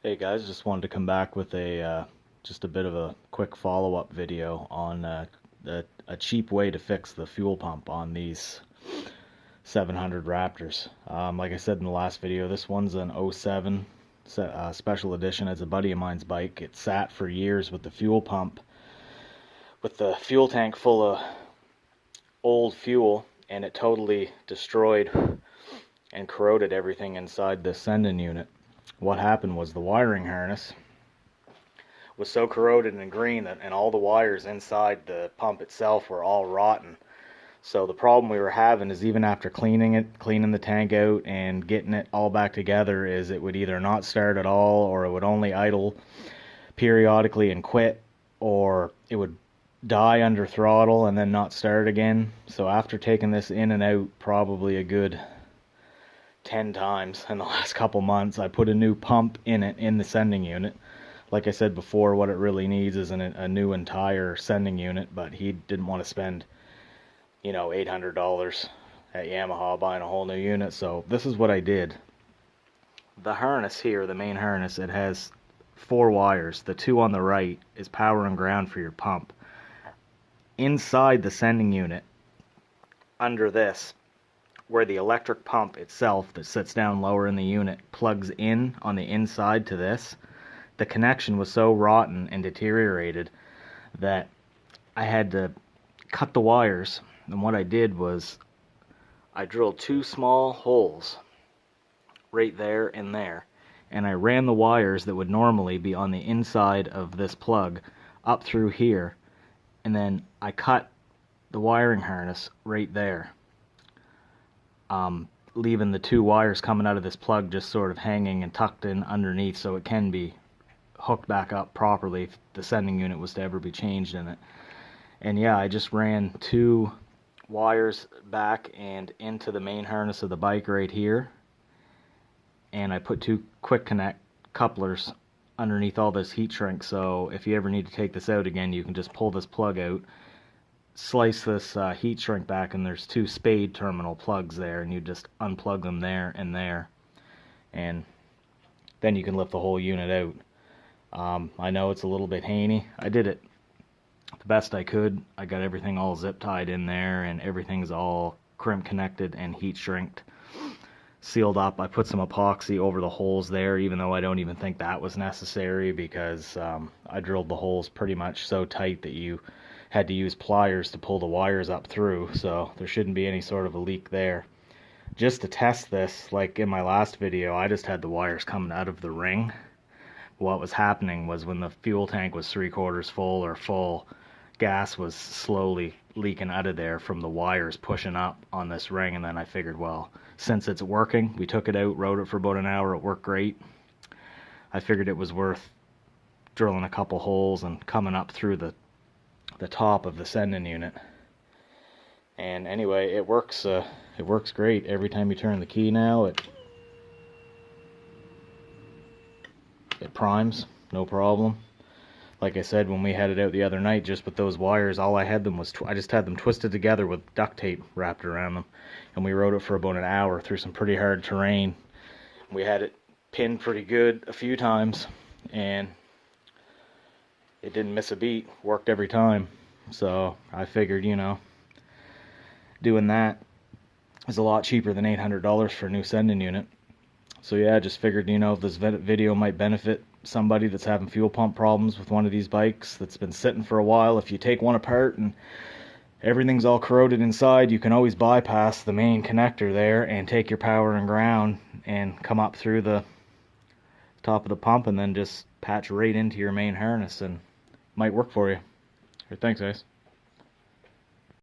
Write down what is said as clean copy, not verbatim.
Hey guys, just wanted to come back with just a bit of a quick follow-up video on a cheap way to fix the fuel pump on these 700 Raptors. Like I said in the last video, this one's an '07 special edition. It's a buddy of mine's bike. It sat for years with the fuel pump, with the fuel tank full of old fuel, and it totally destroyed and corroded everything inside the sending unit. What happened was the wiring harness was so corroded and green and all the wires inside the pump itself were all rotten. So the problem we were having is, even after cleaning the tank out and getting it all back together, is it would either not start at all, or it would only idle periodically and quit, or it would die under throttle and then not start again. So after taking this in and out probably a good 10 times in the last couple months, I put a new pump in it in the sending unit. Like I said before, what it really needs is a new entire sending unit, but he didn't want to spend, $800 at Yamaha buying a whole new unit. So this is what I did. The harness here, the main harness, it has 4 wires. The 2 on the right is power and ground for your pump. Inside the sending unit, under this, where the electric pump itself that sits down lower in the unit plugs in on the inside to this, the connection was so rotten and deteriorated that I had to cut the wires. And what I did was I drilled 2 small holes right there and there, and I ran the wires that would normally be on the inside of this plug up through here, and then I cut the wiring harness right there, leaving the 2 wires coming out of this plug just sort of hanging and tucked in underneath, so it can be hooked back up properly if the sending unit was to ever be changed in it. And yeah, I just ran 2 wires back and into the main harness of the bike right here, and I put 2 quick connect couplers underneath all this heat shrink, so if you ever need to take this out again, you can just pull this plug out, slice this heat shrink back, and there's 2 spade terminal plugs there, and you just unplug them there, and then you can lift the whole unit out. I know it's a little bit haney. I did it the best I could. I got everything all zip tied in there, and everything's all crimp connected and heat shrinked, sealed up. I put some epoxy over the holes there, even though I don't even think that was necessary, because I drilled the holes pretty much so tight that you had to use pliers to pull the wires up through, so there shouldn't be any sort of a leak there. Just to test this, like in my last video, I just had the wires coming out of the ring. What was happening was, when the fuel tank was 3/4 full or full, gas was slowly leaking out of there from the wires pushing up on this ring. And then I figured, well, since it's working, we took it out, rode it for about an hour, it worked great. I figured it was worth drilling a couple holes and coming up through the top of the sending unit. And anyway, it works great. Every time you turn the key now, it primes, no problem. Like I said, when we had it out the other night, just with those wires, all I had them was, I just had them twisted together with duct tape wrapped around them, and we rode it for about an hour through some pretty hard terrain. We had it pinned pretty good a few times, and it didn't miss a beat, worked every time. So I figured, doing that is a lot cheaper than $800 for a new sending unit. So yeah, I just figured, if this video might benefit somebody that's having fuel pump problems with one of these bikes that's been sitting for a while. If you take one apart and everything's all corroded inside, you can always bypass the main connector there and take your power and ground and come up through the top of the pump, and then just patch right into your main harness, and it might work for you. Thanks guys.